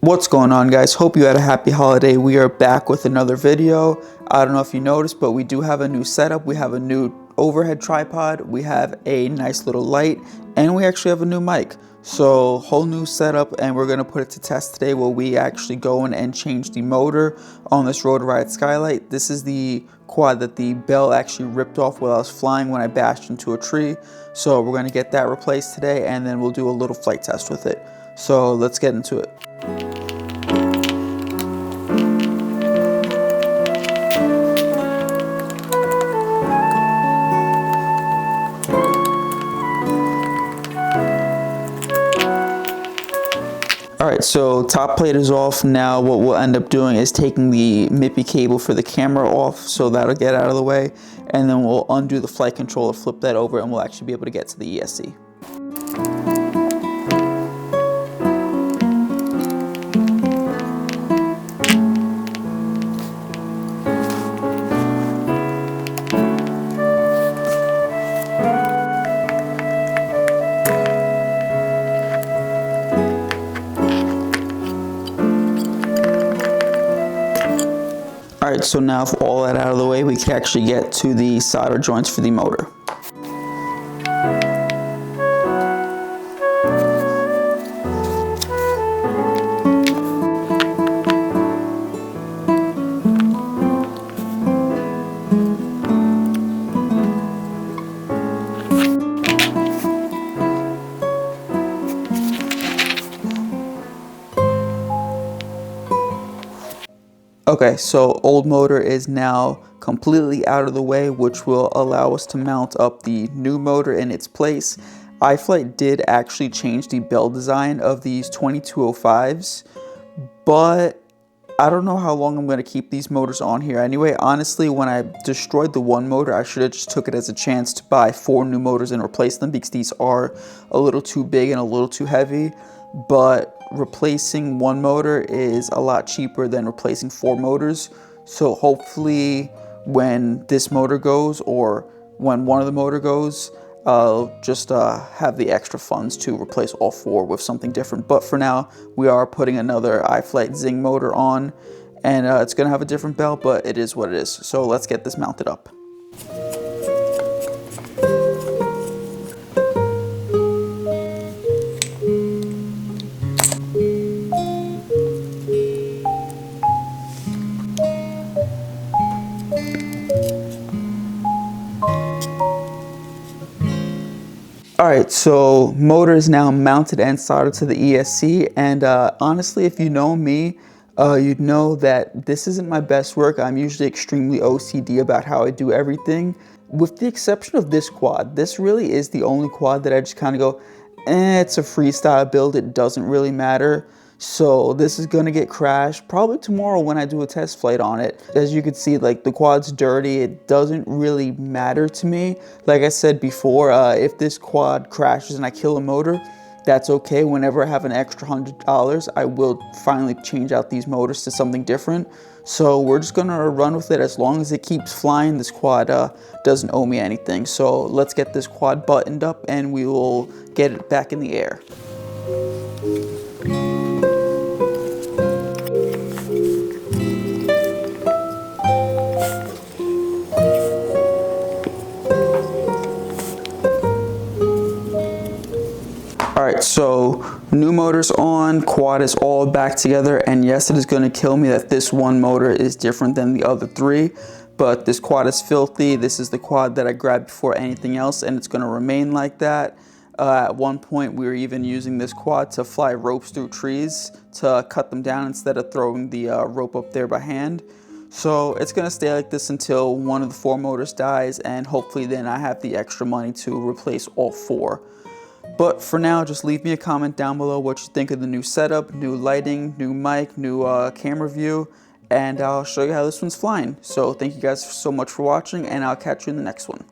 What's going on, guys? Hope you had a happy holiday. We are back with another video. I don't know if you noticed, but we do have a new setup. We have a new overhead tripod, we have a nice little light, and we actually have a new mic. So whole new setup, and we're going to put it to test today where we actually go in and change the motor on this Riot Skylite. This is the quad that the bell actually ripped off while I was flying when I bashed into a tree. So we're going to get that replaced today, and then we'll do a little flight test with it. So let's get into it. Alright, so top plate is off. Now what we'll end up doing is taking the MIPI cable for the camera off, so that'll get out of the way, and then we'll undo the flight controller, flip that over, and we'll actually be able to get to the ESC. Alright, so now with all that out of the way, we can actually get to the solder joints for the motor. Okay, so old motor is now completely out of the way, which will allow us to mount up the new motor in its place. IFlight did actually change the bell design of these 2205s, but I don't know how long I'm going to keep these motors on here anyway. Honestly, when I destroyed the one motor, I should have just took it as a chance to buy 4 new motors and replace them, because these are a little too big and a little too heavy. But replacing one motor is a lot cheaper than replacing 4 motors. So hopefully when this motor goes, or when one of the motor goes, I'll just have the extra funds to replace all 4 with something different. But for now, we are putting another IFlight Xing motor on, and it's going to have a different bell, but it is what it is. So let's get this mounted up. Alright, so motor is now mounted and soldered to the ESC, and honestly, if you know me, you'd know that this isn't my best work. I'm usually extremely OCD about how I do everything. With the exception of this quad, this really is the only quad that I just kind of go, it's a freestyle build, it doesn't really matter. So this is gonna get crashed probably tomorrow when I do a test flight on it. As you can see, like, the quad's dirty. It doesn't really matter to me. Like I said before, if this quad crashes and I kill a motor, that's okay. Whenever I have an extra $100, I will finally change out these motors to something different. So we're just gonna run with it as long as it keeps flying. This quad doesn't owe me anything. So let's get this quad buttoned up and we will get it back in the air. Alright, so new motor's on, quad is all back together, and yes, it is going to kill me that this one motor is different than the other 3, but this quad is filthy. This is the quad that I grabbed before anything else, and it's going to remain like that. At one point, we were even using this quad to fly ropes through trees to cut them down instead of throwing the rope up there by hand. So it's going to stay like this until one of the 4 motors dies, and hopefully then I have the extra money to replace all 4. But for now, just leave me a comment down below what you think of the new setup, new lighting, new mic, new camera view, and I'll show you how this one's flying. So thank you guys so much for watching, and I'll catch you in the next one.